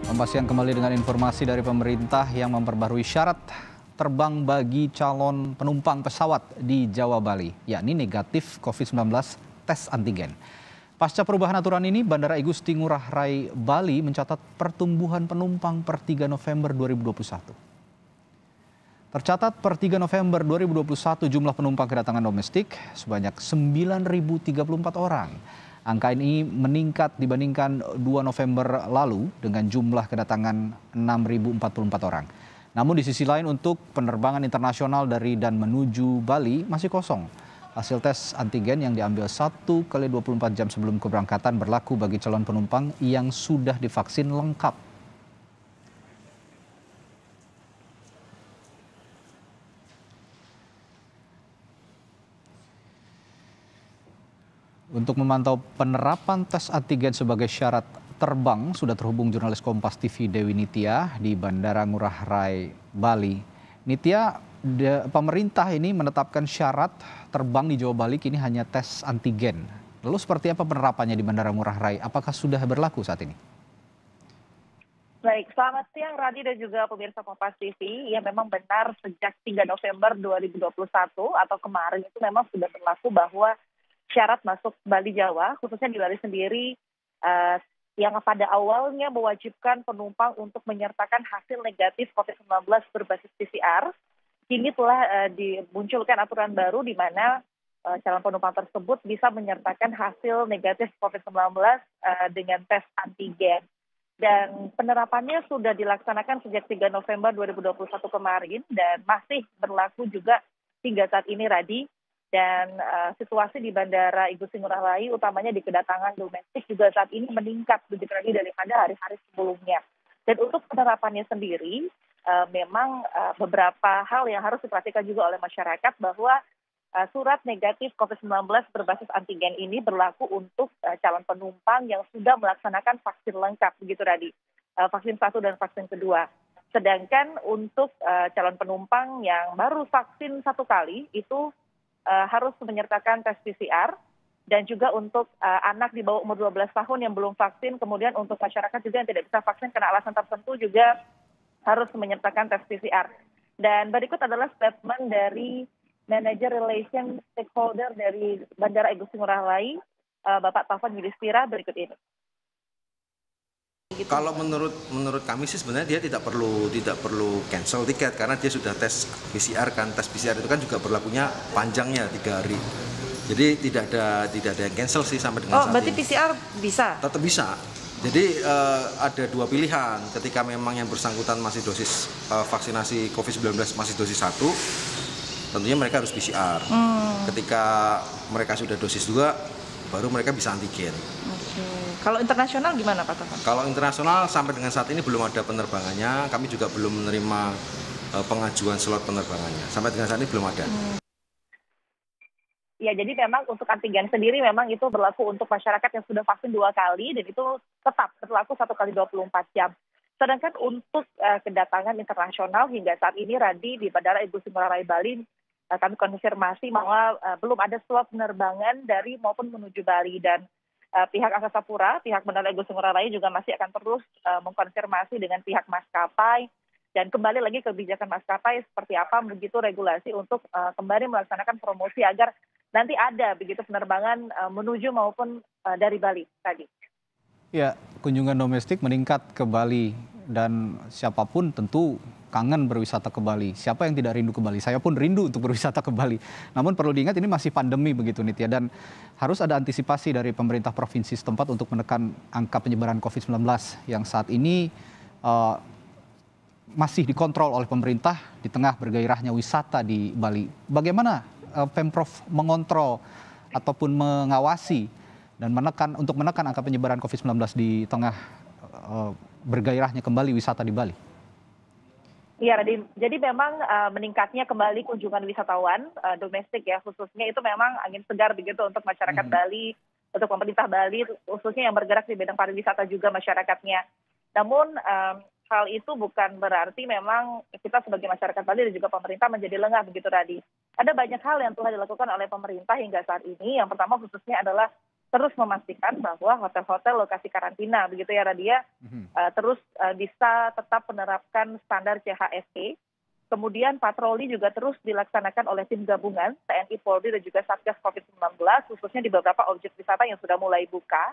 Kompas Siang kembali dengan informasi dari pemerintah yang memperbarui syarat terbang bagi calon penumpang pesawat di Jawa Bali, yakni negatif COVID-19 tes antigen. Pasca perubahan aturan ini, Bandara Igusti Ngurah Rai Bali mencatat pertumbuhan penumpang per 3 November 2021. Tercatat per 3 November 2021 jumlah penumpang kedatangan domestik sebanyak 9.034 orang. Angka ini meningkat dibandingkan 2 November lalu dengan jumlah kedatangan 6.044 orang. Namun di sisi lain untuk penerbangan internasional dari dan menuju Bali masih kosong. Hasil tes antigen yang diambil 1 kali 24 jam sebelum keberangkatan berlaku bagi calon penumpang yang sudah divaksin lengkap. Untuk memantau penerapan tes antigen sebagai syarat terbang, sudah terhubung jurnalis Kompas TV Dewi Nitya di Bandara Ngurah Rai, Bali. Nitya, pemerintah ini menetapkan syarat terbang di Jawa Bali kini hanya tes antigen. Lalu seperti apa penerapannya di Bandara Ngurah Rai? Apakah sudah berlaku saat ini? Baik, selamat siang Radi dan juga pemirsa Kompas TV. Ya memang benar sejak 3 November 2021 atau kemarin itu memang sudah berlaku bahwa syarat masuk Bali Jawa, khususnya di Bali sendiri, yang pada awalnya mewajibkan penumpang untuk menyertakan hasil negatif COVID-19 berbasis PCR, kini telah dimunculkan aturan baru di mana calon penumpang tersebut bisa menyertakan hasil negatif COVID-19 dengan tes antigen. Dan penerapannya sudah dilaksanakan sejak 3 November 2021 kemarin dan masih berlaku juga hingga saat ini, Radi. Dan situasi di Bandara Igusti Ngurah Rai utamanya di kedatangan domestik juga saat ini meningkat begitu lagi daripada hari-hari sebelumnya. Dan untuk penerapannya sendiri memang beberapa hal yang harus diperhatikan juga oleh masyarakat bahwa surat negatif COVID-19 berbasis antigen ini berlaku untuk calon penumpang yang sudah melaksanakan vaksin lengkap begitu tadi, vaksin 1 dan vaksin kedua. Sedangkan untuk calon penumpang yang baru vaksin 1 kali itu harus menyertakan tes PCR, dan juga untuk anak di bawah umur 12 tahun yang belum vaksin, kemudian untuk masyarakat juga yang tidak bisa vaksin karena alasan tertentu juga harus menyertakan tes PCR. Dan berikut adalah statement dari Manager Relation Stakeholder dari Bandara Igusti Ngurah Rai, Bapak Taufan Yudhistira, berikut ini. Kalau menurut kami sih sebenarnya dia tidak perlu cancel tiket karena dia sudah tes PCR kan. Tes PCR itu kan juga berlakunya panjangnya 3 hari. Jadi tidak ada yang cancel sih sampai dengan saat ini. Oh, berarti PCR bisa? Tetap bisa. Jadi ada 2 pilihan ketika memang yang bersangkutan masih dosis vaksinasi COVID-19 masih dosis 1, tentunya mereka harus PCR. Ketika mereka sudah dosis 2 baru mereka bisa antigen. Kalau internasional gimana Pak Taufan? Kalau internasional sampai dengan saat ini belum ada penerbangannya, kami juga belum menerima pengajuan slot penerbangannya. Sampai dengan saat ini belum ada. Ya, jadi memang untuk antigen sendiri memang itu berlaku untuk masyarakat yang sudah vaksin 2 kali dan itu tetap berlaku 1 kali 24 jam. Sedangkan untuk kedatangan internasional hingga saat ini Radi di Bandara Igusti Ngurah Rai Bali kami konfirmasi bahwa belum ada slot penerbangan dari maupun menuju Bali, dan pihak Angkasa Pura, pihak Bandara Igusti Ngurah Rai juga masih akan terus mengkonfirmasi dengan pihak maskapai dan kembali lagi kebijakan maskapai seperti apa begitu regulasi untuk kembali melaksanakan promosi agar nanti ada begitu penerbangan menuju maupun dari Bali tadi. Ya, kunjungan domestik meningkat ke Bali dan siapapun tentu kangen berwisata ke Bali. Siapa yang tidak rindu ke Bali? Saya pun rindu untuk berwisata ke Bali. Namun perlu diingat ini masih pandemi begitu Nitya, dan harus ada antisipasi dari pemerintah provinsi setempat untuk menekan angka penyebaran COVID-19 yang saat ini masih dikontrol oleh pemerintah di tengah bergairahnya wisata di Bali. Bagaimana Pemprov mengontrol ataupun mengawasi dan menekan angka penyebaran COVID-19 di tengah bergairahnya kembali wisata di Bali? Iya, jadi memang meningkatnya kembali kunjungan wisatawan domestik ya, khususnya itu memang angin segar begitu untuk masyarakat Bali, untuk pemerintah Bali, khususnya yang bergerak di bidang pariwisata juga masyarakatnya. Namun hal itu bukan berarti memang kita sebagai masyarakat Bali dan juga pemerintah menjadi lengah begitu tadi. Ada banyak hal yang telah dilakukan oleh pemerintah hingga saat ini. Yang pertama khususnya adalah terus memastikan bahwa hotel-hotel lokasi karantina begitu ya Radia terus bisa tetap menerapkan standar CHSE. Kemudian patroli juga terus dilaksanakan oleh tim gabungan TNI, Polri dan juga Satgas COVID-19 khususnya di beberapa objek wisata yang sudah mulai buka.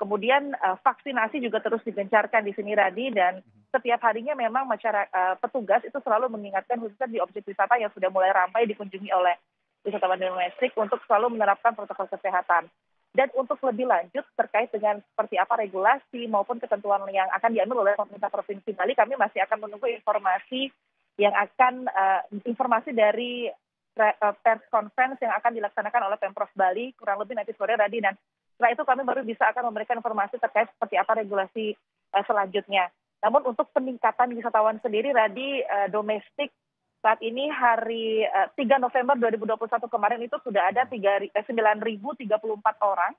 Kemudian vaksinasi juga terus digencarkan di sini Radi, dan setiap harinya memang masyarakat petugas itu selalu mengingatkan khususnya di objek wisata yang sudah mulai ramai dikunjungi oleh wisatawan domestik untuk selalu menerapkan protokol kesehatan. Dan untuk lebih lanjut terkait dengan seperti apa regulasi maupun ketentuan yang akan diambil oleh pemerintah Provinsi Bali, kami masih akan menunggu informasi yang akan informasi dari press conference yang akan dilaksanakan oleh Pemprov Bali kurang lebih nanti sore Radi, dan setelah itu kami baru bisa akan memberikan informasi terkait seperti apa regulasi selanjutnya. Namun untuk peningkatan wisatawan sendiri Radi, domestik saat ini hari 3 November 2021 kemarin itu sudah ada 9.034 orang,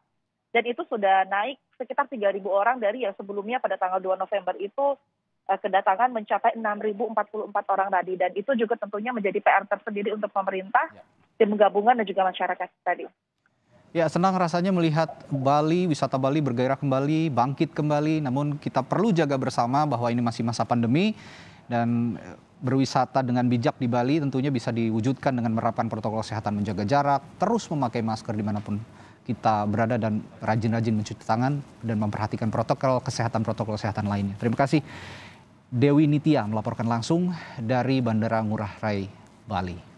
dan itu sudah naik sekitar 3.000 orang dari yang sebelumnya pada tanggal 2 November itu kedatangan mencapai 6.044 orang Radi, dan itu juga tentunya menjadi PR tersendiri untuk pemerintah, tim gabungan dan juga masyarakat tadi. Ya, senang rasanya melihat Bali, wisata Bali bergairah kembali, bangkit kembali. Namun kita perlu jaga bersama bahwa ini masih masa pandemi, dan berwisata dengan bijak di Bali tentunya bisa diwujudkan dengan menerapkan protokol kesehatan, menjaga jarak, terus memakai masker dimanapun kita berada, dan rajin-rajin mencuci tangan dan memperhatikan protokol kesehatan lainnya. Terima kasih. Dewi Nitya melaporkan langsung dari Bandara Ngurah Rai, Bali.